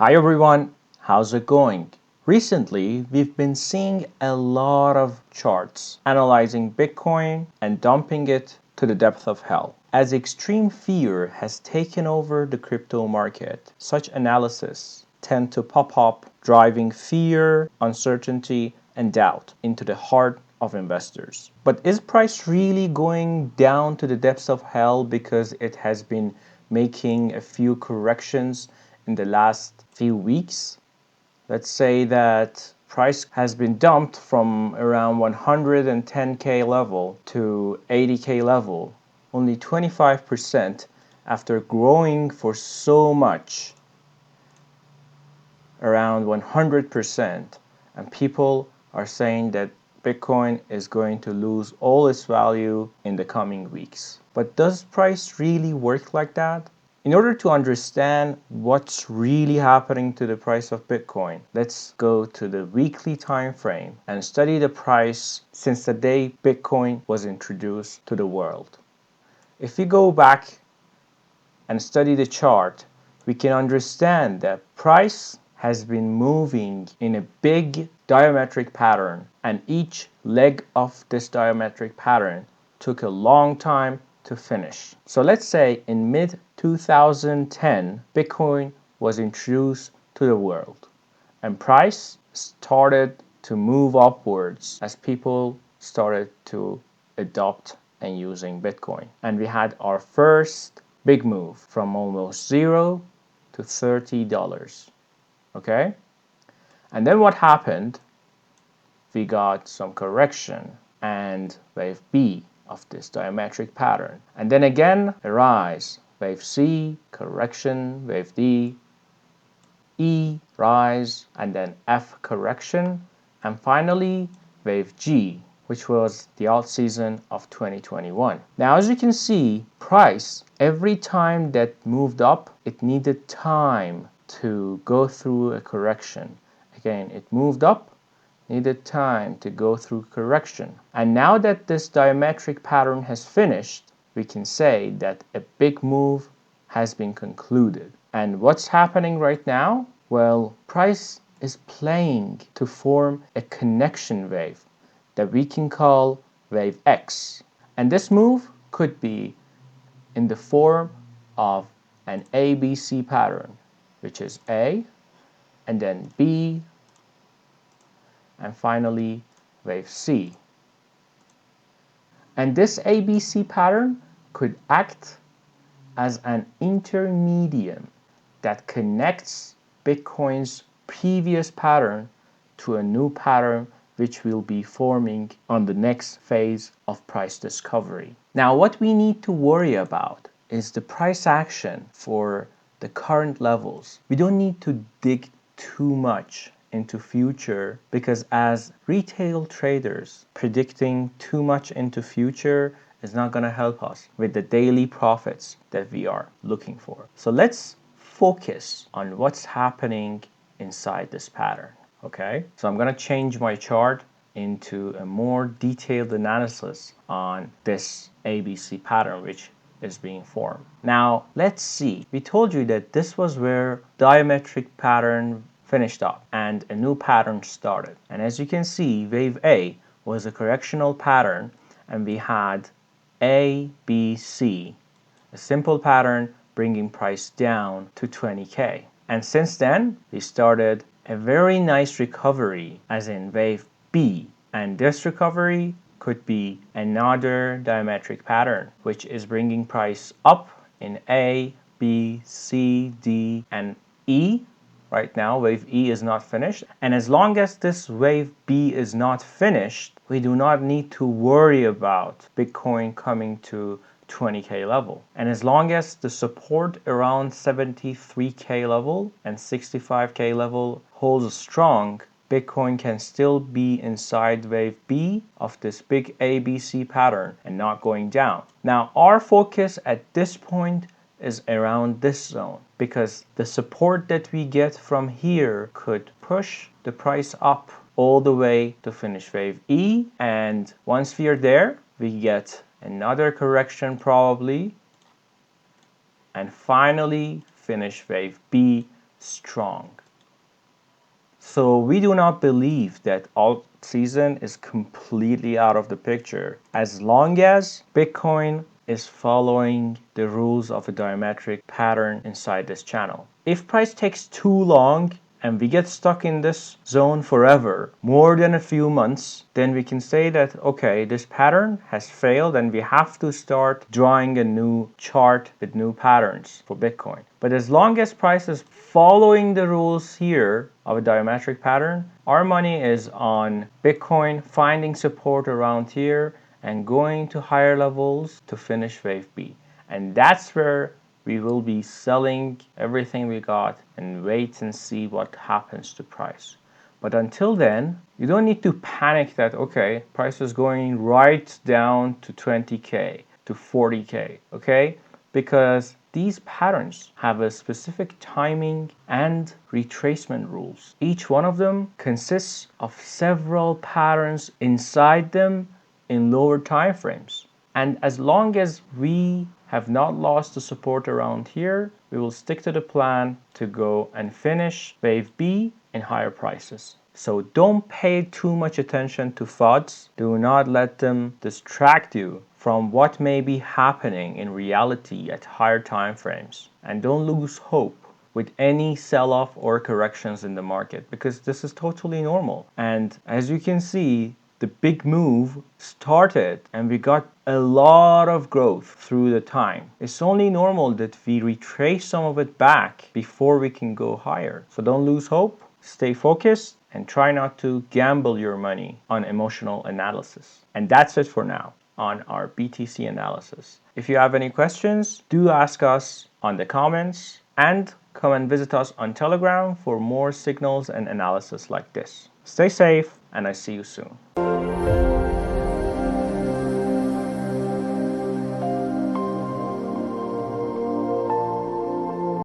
Hi everyone, how's it going? Recently, we've been seeing a lot of charts analyzing Bitcoin and dumping it to the depth of hell. As extreme fear has taken over the crypto market, such analysis tend to pop up, driving fear, uncertainty, and doubt into the heart of investors. But is price really going down to the depths of hell because it has been making a few corrections in the last few weeks? Let's say that price has been dumped from around 110k level to 80k level, only 25% after growing for so much, around 100%, and people are saying that Bitcoin is going to lose all its value in the coming weeks. But does price really work like that? In order to understand what's really happening to the price of Bitcoin, let's go to the weekly time frame and study the price since the day Bitcoin was introduced to the world. If we go back and study the chart, we can understand that price has been moving in a big diametric pattern, and each leg of this diametric pattern took a long time to finish. So let's say in mid 2010, Bitcoin was introduced to the world and price started to move upwards as people started to adopt and using Bitcoin. And we had our first big move from almost $0 to $30. Okay? And then what happened? We got some correction and wave B of this diametric pattern. And then again, a rise, wave C, correction, wave D, E, rise, and then F, correction, and finally wave G, which was the alt season of 2021. Now, as you can see, price, every time that moved up, it needed time to go through a correction. Again, it moved up, needed time to go through correction. And now that this diametric pattern has finished, we can say that a big move has been concluded. And what's happening right now? Well, price is playing to form a connection wave that we can call wave X. And this move could be in the form of an ABC pattern, which is A, and then B, and finally wave C. And this ABC pattern could act as an intermedium that connects Bitcoin's previous pattern to a new pattern which will be forming on the next phase of price discovery. Now, what we need to worry about is the price action for the current levels. We don't need to dig too much into future, because as retail traders, predicting too much into future is not going to help us with the daily profits that we are looking for. So let's focus on what's happening inside this pattern. Okay, so I'm going to change my chart into a more detailed analysis on this ABC pattern which is being formed. Now let's see, we told you that this was where diametric pattern finished up and a new pattern started. And as you can see, wave A was a correctional pattern, and we had A, B, C, a simple pattern bringing price down to 20k. And since then, we started a very nice recovery, as in wave B. And this recovery could be another diametric pattern, which is bringing price up in A, B, C, D, and E. Right now, wave E is not finished. And as long as this wave B is not finished, we do not need to worry about Bitcoin coming to 20k level. And as long as the support around 73k level and 65k level holds strong, Bitcoin can still be inside wave B of this big ABC pattern and not going down. Now, our focus at this point is around this zone, because the support that we get from here could push the price up all the way to finish wave E. And once we are there, we get another correction probably, and finally finish wave B strong. So we do not believe that alt season is completely out of the picture as long as Bitcoin is following the rules of a diametric pattern inside this channel. If price takes too long and we get stuck in this zone forever, more than a few months, then we can say that, okay, this pattern has failed and we have to start drawing a new chart with new patterns for Bitcoin. But as long as price is following the rules here of a diametric pattern, our money is on Bitcoin finding support around here and going to higher levels to finish wave B. And that's where we will be selling everything we got and wait and see what happens to price. But until then, you don't need to panic that, okay, price is going right down to 20K, to 40K, okay? Because these patterns have a specific timing and retracement rules. Each one of them consists of several patterns inside them in lower time frames. And as long as we have not lost the support around here, we will stick to the plan to go and finish wave B in higher prices. So don't pay too much attention to FUDs. Do not let them distract you from what may be happening in reality at higher time frames. And don't lose hope with any sell-off or corrections in the market, because this is totally normal. And as you can see, the big move started and we got a lot of growth through the time. It's only normal that we retrace some of it back before we can go higher. So don't lose hope, stay focused, and try not to gamble your money on emotional analysis. And that's it for now on our BTC analysis. If you have any questions, do ask us on the comments and come and visit us on Telegram for more signals and analysis like this. Stay safe, and I see you soon.